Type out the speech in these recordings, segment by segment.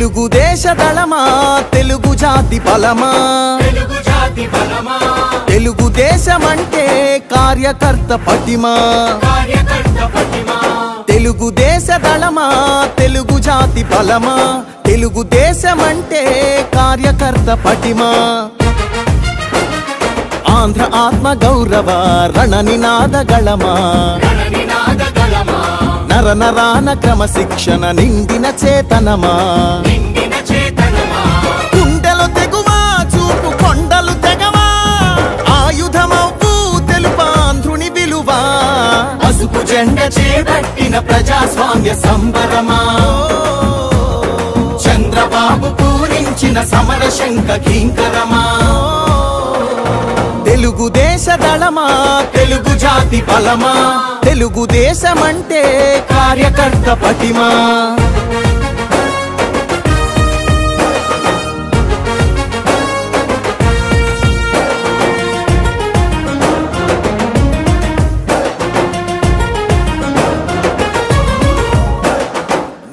తెలుగు దేశ దళమా తెలుగు జాతి బలమా తెలుగు దేశమంటే కార్యకర్త పటిమా తెలుగు దేశ దళమా తెలుగు జాతి బలమా తెలుగు దేశమంటే కార్యకర్త పటిమా ఆంధ్ర ఆత్మ గౌరవ రణనినాద గళమా నర నరాన క్రమశిక్షణ నిండిన చేతనమా గుండెలు తెగువా చూపు కొండలు తెగవా ఆయుధమవ్వు తెలుపాంధ్రుని విలువా పసుపు జెండ చేపట్టిన ప్రజాస్వామ్య సంబరమా చంద్రబాబు పూరించిన సమర శంఖ కింకరమా తెలుగు దేశ దళమా తెలుగు జాతి బలమా తెలుగు దేశమంటే కార్యకర్త పటిమా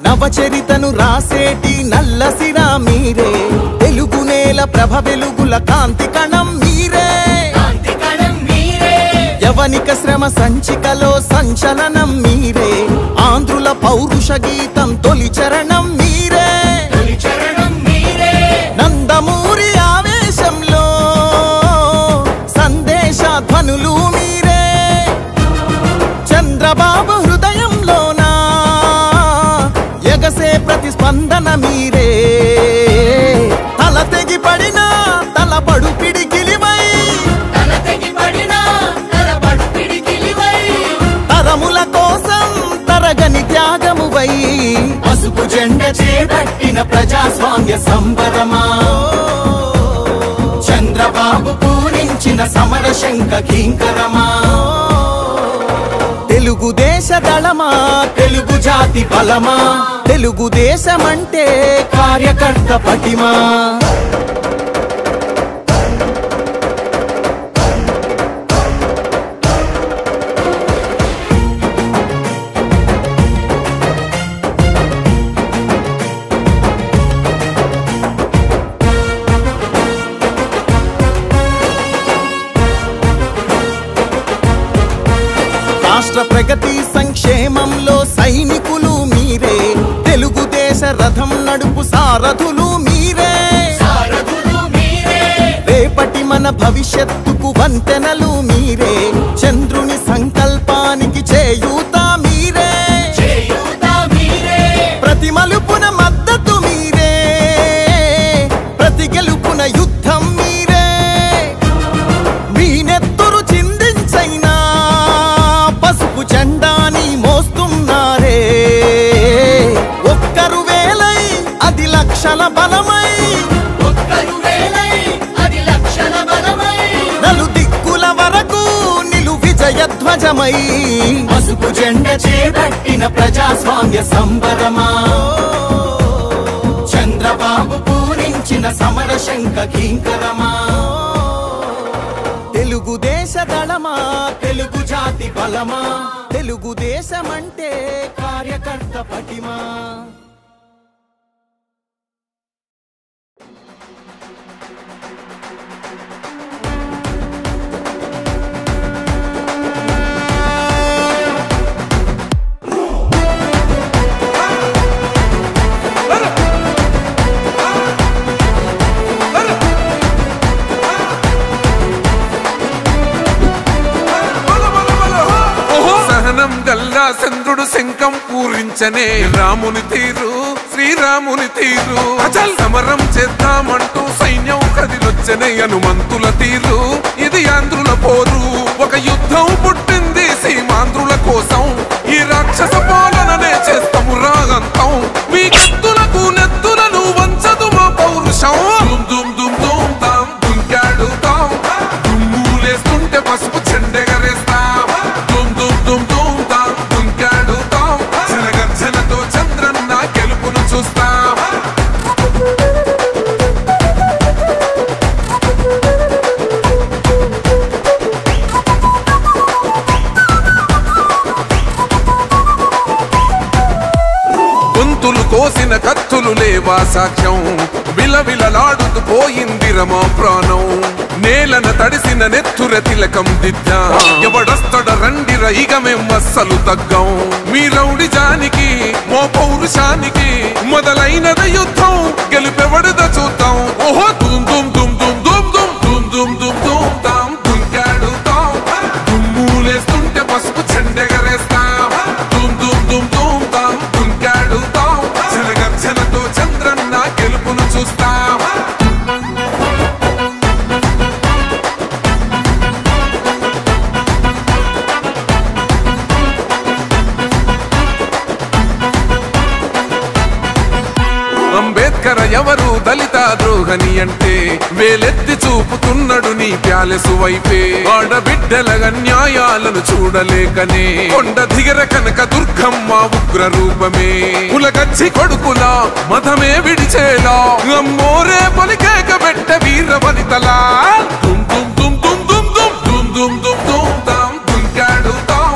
నవచరితను రాసేటి నల్లసిరా మీరే తెలుగు నేల ప్రభ వెలుగుల కాంతి కణం మీరే యవనిక శ్రమ సంచికలో సంచలనం మీరే ఆంధ్రుల పౌరుష గీతం తొలి చరణం మీరే నందమూరి ఆవేశంలో సందేశ ధ్వనులు మీరే చంద్రబాబు హృదయంలోనా ఎగసే ప్రతిస్పందన మీరే తల తెగి పడిన తలపడు పిడికిలివై తరముల కోసం తరగని త్యాగమువై పసుపు జెండ చేపట్టిన ప్రజాస్వామ్య సంబరమా చంద్రబాబు పూరించిన సమర శంఖ కింకరమా తెలుగు దేశ దళమా తెలుగు జాతి బలమా తెలుగు దేశమంటే కార్యకర్త పటిమా రాష్ట్ర ప్రగతి సంక్షేమంలో సైనికులు మీరే తెలుగుదేశ రథం నడుపు సారథులు మీరే రేపటి మన భవిష్యత్తుకు వంతెనలు మీరే చంద్రుని సంకల్పానికి చేయూత మీరే ప్రతి మలుపున మద్దతు మీరే ప్రతి గెలుపున యుద్ధం మీరే మీ నెత్తురు చిందించైనా పసుపు జెండాని మోస్తున్నారే ఒక్కరు వేలై అది లక్షల బలమై నలు దిక్కుల వరకు నిలు విజయ ధ్వజమై పసుపు జెండ చేపట్టిన ప్రజాస్వామ్య సంబరమా చంద్రబాబు పూరించిన సమర శంఖ కింకరమా తెలుగు దేశ దళమా తెలుగు జాతి బలమా తెలుగు దేశమంటే కార్యకర్త పటిమా చంద్రుడు శంఖం పూరించనే రాముని తీరు శ్రీరాముని తీరు అచల్ సమరం చేద్దామంటూ సైన్యం కదిలొచ్చనే హనుమంతుల తీరు ఇది ఆంధ్రుల పోరు ఒక యుద్ధం పుట్టింది సీమాంధ్రుల కోసం ఈ రాక్షస పాలననే చేస్తాము రాగంతం మీ కత్తులకు నెత్తులను వంచదు మా పౌరుషం దుమ్ దుమ్ దుమ్ తాం దుంకాడుతాం దుమ్ములేస్తుంటే పసుపు చెండెగరేస్తాం దుమ్ దుమ్ దుమ్ దుమ్ తాం దుంకాడుతాం జనగర్జనతో చంద్రన్న గెలుపును చూస్తాం గొంతులు కోసిన కత్తు శక్తులు లేవా సాక్ష్యం విలవిలలాడుతూ పోయింది రమా ప్రాణం నేలన తడిసిన నెత్తుర తిలకం దిద్దా ఎవడొస్తడ రండిర ఇక మేం అస్సలు తగ్గం మీ రౌడి జానికి మో పౌరుషానికి మొదలైనద యుద్ధం గెలుపెవడద చూద్దాం ఓహో దుమ్ దుమ్ దుమ్ దుమ్ దుమ్ దుమ్ దుమ్ దుమ్ దుమ్ దుమ్ తాం దుంకాడుతాం దుమ్ములేస్తుంటే పసుపు చెండెగరేస్తాం దుమ్ దుమ్ దుమ్ దుమ్ తాం దుంకాడుతాం జనగర్జనతో చంద్రన్న గెలుపును చూస్తాం అంబేద్కర్ ఎవరు దళిత ద్రోహని అంటే వేలెత్తి చూపుతున్నాడు నీ ప్యాలెసు వైపే ఆడబిడ్డల న్యాయాలను చూడలేకనే కొండ దిగర కనక దుర్గమ్మ ఉగ్ర రూపమే కులగచ్చి కొడుకులా మతమే విడిచేలా అమ్మోరే పలికేక పెట్ట వీర వనితలా దుమ్ దుమ్ దుమ్ దుమ్ దుమ్ దుమ్ దుమ్ దుమ్ దుమ్ తాం దుంకాడుతాం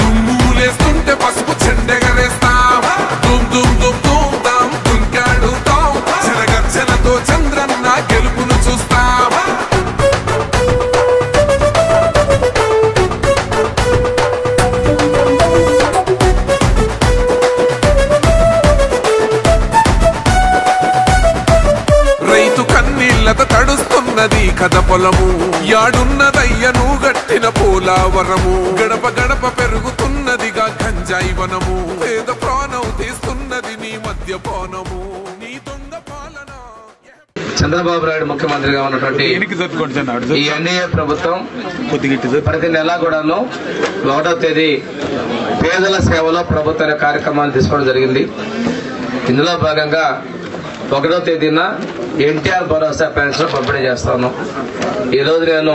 దుమ్ములేస్తుంటే పసుపు చెండెగరేస్తాం దుమ్ దుమ్ దుమ్ దుమ్ తాం దుంకాడుతాం జనగర్జనతో చంద్రన్న గెలుపును చూస్తాం రైతు కన్నీళ్లత తడుస్తున్నది కథ పొలము యాడున్నదయ్యను గట్టిన పోలావరము గడప గడప పెరుగుతున్నదిగా గంజాయి వనము పేద ప్రాణం తీస్తున్నది నీ మద్యపానము నీ దొంగ పాలన చంద్రబాబు నాయుడు ముఖ్యమంత్రిగా ఉన్నటువంటి ఈ ఎన్డీఏ ప్రభుత్వం ప్రతి నెలా కూడాను 1వ తేదీ పేదల సేవలో ప్రభుత్వ కార్యక్రమాలు తీసుకోవడం జరిగింది. ఇందులో భాగంగా 1వ తేదీన ఎన్టీఆర్ భరోసా పెన్షన్ పంపిణీ చేస్తాను. ఈ రోజు నేను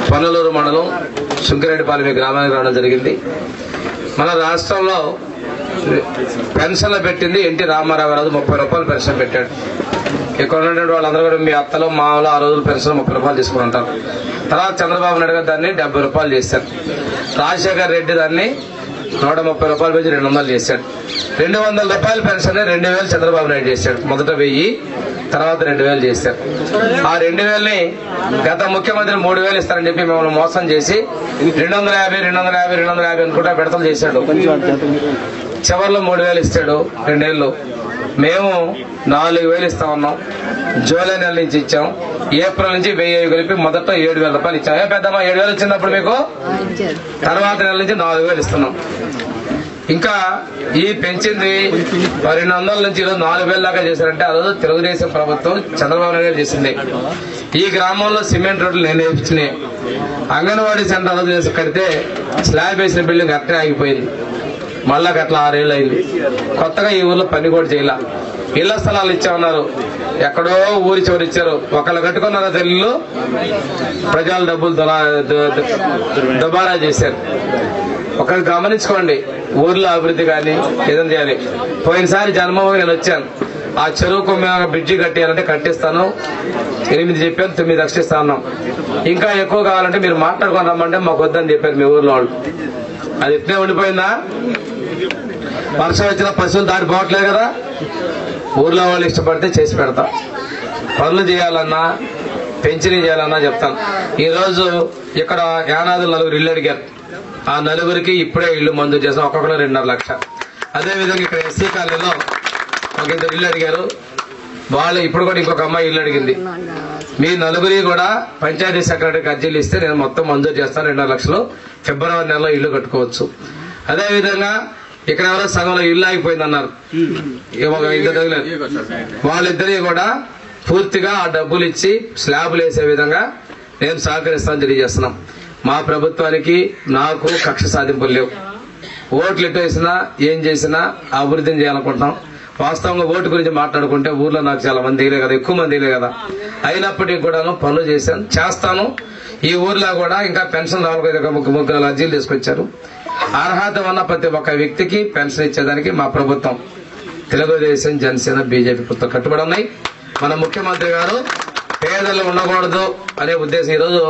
పొన్నలూరు మండలం సుంకిరెడ్డిపాలెం గ్రామానికి రావడం జరిగింది. మన రాష్ట్రంలో పెన్షన్లు పెట్టింది ఎన్టీ రామారావు గారు 30 రూపాయలు పెన్షన్ పెట్టాడు. ఇక్కడ ఉన్నటువంటి వాళ్ళందరూ కూడా మీ అత్తలు మామూలు ఆ రోజులు పెన్షన్ 30 రూపాయలు తీసుకుని ఉంటారు. తర్వాత చంద్రబాబు నాయుడు గారు దాన్ని 70 రూపాయలు చేశారు. రాజశేఖర్ రెడ్డి దాన్ని 130 రూపాయలు పెంచి 200 చేశాడు. 200 రూపాయల పెన్షన్ 2000 చంద్రబాబు నాయుడు చేశాడు. మొదట 1000, తర్వాత 2000 చేశారు. ఆ 2000ని గత ముఖ్యమంత్రి 3000 ఇస్తారని చెప్పి మిమ్మల్ని మోసం చేసి 250 అనుకుంటా విడతలు చేశాడు. చివరిలో 3000 ఇస్తాడు 2 ఏళ్ళు. మేము 4000 ఇస్తా ఉన్నాం. జూలై నెల నుంచి ఇచ్చాం. ఏప్రిల్ నుంచి 1000 కలిపి మొదట 7000 రూపాయలు ఇచ్చాం. పెద్దమ్మా 7000 వచ్చినప్పుడు మీకు తర్వాత నెల నుంచి 4000 ఇస్తున్నాం. ఇంకా ఈ పెంచింది 200 నుంచి 4000 దాకా చేశారంటే ఆ రోజు తెలుగుదేశం ప్రభుత్వం చంద్రబాబు నాయుడు గారు చేసింది. ఈ గ్రామంలో సిమెంట్ రోడ్లు నేను వేయించినాయి. అంగన్వాడీ సెంటర్ రోజు కడితే స్లాబ్ వేసిన బిల్డింగ్ అట్టే ఆగిపోయింది. మళ్ళా అట్లా 6 ఏళ్ళు అయింది. కొత్తగా ఈ ఊర్లో పని కూడా చేయాల. ఇళ్ల స్థలాలు ఇచ్చామన్నారు. ఎక్కడో ఊరి చివరి ఇచ్చారు. ఒకళ్ళు కట్టుకున్నారా తెల్లు ప్రజల డబ్బులు దుబారా చేశారు. ఒకరు గమనించుకోండి, ఊర్లో అభివృద్ధి కానీ ఏదైనా చేయాలి. పోయినసారి జన్మభూమి నేను వచ్చాను. ఆ చెరువుకు మేము బ్రిడ్జి కట్టియాలంటే కట్టిస్తాను. 8 చెప్పాను, 9 లక్షలు ఇస్తా ఉన్నాం. ఇంకా ఎక్కువ కావాలంటే మీరు మాట్లాడుకొని రమ్మంటే మాకు వద్దని చెప్పారు మీ ఊర్లో వాళ్ళు. అది ఇట్లే ఉండిపోయిందా? వర్షం వచ్చిన పశువులు దాటిపోవట్లేదు కదా. ఊర్లో వాళ్ళు ఇష్టపడితే చేసి పెడతాం. పనులు చేయాలన్నా పెన్షన్ చేయాలన్నా చెప్తాను. ఈ రోజు ఇక్కడ యానాదులు 4 ఇళ్ళు అడిగారు. ఆ 4గురికి ఇప్పుడే ఇళ్లు మంజూరు చేస్తాం. ఒక్కొక్కరు 2.5 లక్షలు. అదేవిధంగా ఇక్కడ ఎస్సీ కాలనీలో ఒక 2 ఇళ్ళు అడిగారు. వాళ్ళు ఇప్పుడు కూడా ఇంకొక అమ్మాయి ఇల్లు అడిగింది. మీ 4గురి కూడా పంచాయతీ సెక్రటరీకి అర్జీలు ఇస్తే నేను మొత్తం మంజూరు చేస్తాను. 2.5 లక్షలు ఫిబ్రవరి నెలలో ఇల్లు కట్టుకోవచ్చు. అదేవిధంగా ఇక్కడ ఎవరో సగంలో ఇల్లు ఆగిపోయింది అన్నారు. వాళ్ళిద్దరి కూడా పూర్తిగా ఆ డబ్బులు ఇచ్చి స్లాబులు వేసే విధంగా నేను సహకరిస్తానని తెలియజేస్తున్నాం. మా ప్రభుత్వానికి నాకు కక్ష సాధింపులు లేవు. ఓట్లు ఎటు వేసినా ఏం చేసినా అభివృద్ధిని చేయాలనుకుంటాం. వాస్తవంగా ఓటు గురించి మాట్లాడుకుంటే ఊర్లో నాకు చాలా మంది దిగలే కదా, ఎక్కువ మంది దిగలే కదా. అయినప్పటికీ కూడాను పనులు చేస్తాను. ఈ ఊర్లో కూడా ఇంకా పెన్షన్ రావాలి. 3 అర్జీలు తీసుకొచ్చారు. అర్హత ఉన్న ప్రతి ఒక్క వ్యక్తికి పెన్షన్ ఇచ్చేదానికి మా ప్రభుత్వం తెలుగుదేశం, జనసేన, బీజేపీ ప్రభుత్వం కట్టుబడి ఉన్నాయి. మన ముఖ్యమంత్రి గారు పేదలు ఉండకూడదు అనే ఉద్దేశం ఈరోజు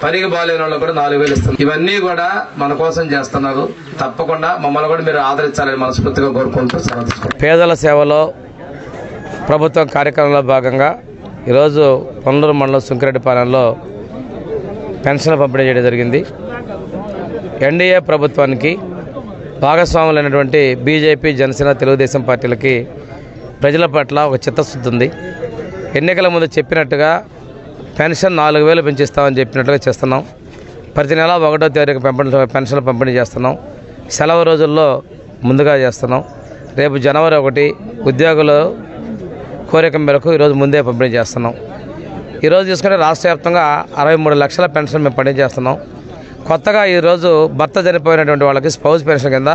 పనికి బాలేని వాళ్ళు కూడా 4000 ఇస్తున్నారు. ఇవన్నీ కూడా మన కోసం చేస్తున్నారు. తప్పకుండా మమ్మల్ని కూడా మీరు ఆదరించాలని మనస్ఫూర్తిగా కోరుకుంటూ. పేదల సేవలో ప్రభుత్వం కార్యక్రమంలో భాగంగా ఈరోజు పొన్నూరు మండలం సుంకిరెడ్డిపాలెంలో పెన్షన్ పంపిణీ చేయడం జరిగింది. ఎన్డీఏ ప్రభుత్వానికి భాగస్వాములైనటువంటి బీజేపీ, జనసేన, తెలుగుదేశం పార్టీలకి ప్రజల పట్ల ఒక చిత్తశుద్ధి ఉంది. ఎన్నికల ముందు చెప్పినట్టుగా పెన్షన్ 4,000 పెంచిస్తామని చెప్పినట్టుగా చేస్తున్నాం. ప్రతి నెల 1వ తారీఖు పెన్షన్లు పంపిణీ చేస్తున్నాం. సెలవు రోజుల్లో ముందుగా చేస్తున్నాం. రేపు జనవరి 1 ఉద్యోగుల కోరిక మేరకు ఈరోజు ముందే పంపిణీ చేస్తున్నాం. ఈరోజు తీసుకుంటే రాష్ట్ర వ్యాప్తంగా 63 లక్షల పెన్షన్ మేము పంపిణీ చేస్తున్నాం. కొత్తగా ఈరోజు భర్త చనిపోయినటువంటి వాళ్ళకి స్పౌస్ పెన్షన్ కింద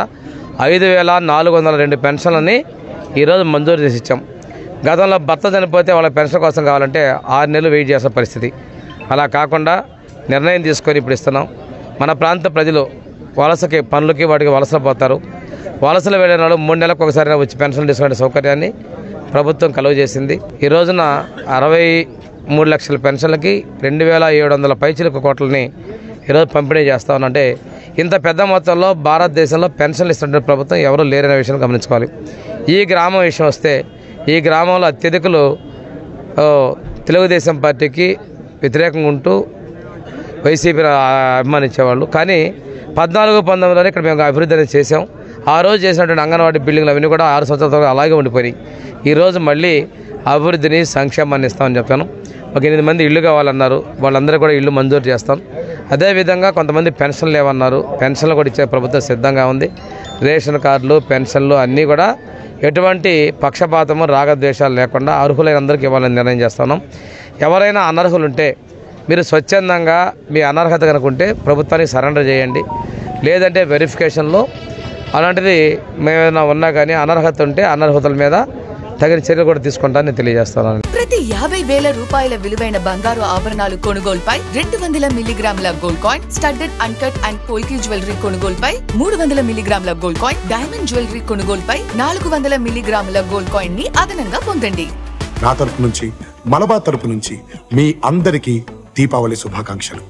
5,402 పెన్షన్లని ఈరోజు మంజూరు చేసి ఇచ్చాం. గతంలో భర్త చనిపోతే వాళ్ళ పెన్షన్ కోసం కావాలంటే 6 నెలలు వెయిట్ చేసే పరిస్థితి. అలా కాకుండా నిర్ణయం తీసుకొని ఇప్పుడు ఇస్తున్నాం. మన ప్రాంత ప్రజలు వలసకి పనులకి వాటికి వలసలు పోతారు. వలసలు వెళ్ళిన వాళ్ళు 3 నెలలకు ఒకసారి వచ్చి పెన్షన్ తీసుకునే సౌకర్యాన్ని ప్రభుత్వం కలుగజేసింది. ఈ రోజున 63 లక్షల పెన్షన్లకి 2,700 పైచిలకు కోట్లని ఈరోజు పంపిణీ చేస్తా ఉన్నామంటే ఇంత పెద్ద మొత్తంలో భారతదేశంలో పెన్షన్లు ఇస్తున్న ప్రభుత్వం ఎవరూ లేరనే విషయం గమనించుకోవాలి. ఈ గ్రామం విషయం వస్తే ఈ గ్రామంలో అత్యధికులు తెలుగుదేశం పార్టీకి వ్యతిరేకంగా ఉంటూ వైసీపీ అభిమానించేవాళ్ళు. కానీ 14-19లోనే ఇక్కడ మేము అభివృద్ధి అనేది చేసాం. ఆ రోజు చేసినటువంటి అంగన్వాడీ బిల్డింగ్లు అవన్నీ కూడా 6 సంవత్సరాల తర్వాత అలాగే ఉండిపోయినాయి. ఈరోజు మళ్ళీ అభివృద్ధిని, సంక్షేమాన్ని ఇస్తామని చెప్పాను. ఒక 8 మంది ఇళ్ళు కావాలన్నారు. వాళ్ళందరూ కూడా ఇళ్ళు మంజూరు చేస్తాం. అదేవిధంగా కొంతమంది పెన్షన్లు లేవన్నారు. పెన్షన్లు కూడా ఇచ్చే ప్రభుత్వం సిద్ధంగా ఉంది. రేషన్ కార్డులు, పెన్షన్లు అన్నీ కూడా ఎటువంటి పక్షపాతము, రాగద్వేషాలు లేకుండా అర్హులైన అందరికీ ఇవ్వాలని నిర్ణయం చేస్తున్నాం. ఎవరైనా అనర్హులు ఉంటే మీరు స్వచ్ఛందంగా మీ అనర్హత కనుకుంటే ప్రభుత్వానికి సరెండర్ చేయండి. లేదంటే వెరిఫికేషన్లో అలాంటిది మేమైనా ఉన్నా కానీ అనర్హత ఉంటే అనర్హతల మీద తగిన చర్యలు కూడా తీసుకుంటానని తెలియజేస్తున్నాను. ప్రతి 50,000 రూపాయల విలువైన బంగారు ఆభరణాలు కొనుగోలుపై 200 మిల్లీగ్రాముల gold coin, studded, uncut and polki jewellery కొనుగోలుపై 300 మిల్లీగ్రాముల గోల్డ్ కాయిన్, డైమండ్ జ్యువెలరీ కొనుగోలుపై 400 మిల్లీగ్రాముల గోల్డ్ కాయిన్ ని అదనంగా పొందండి. నా తరపు నుంచి, మలబార్ తరపు నుంచి మీ అందరికీ దీపావళి శుభాకాంక్షలు.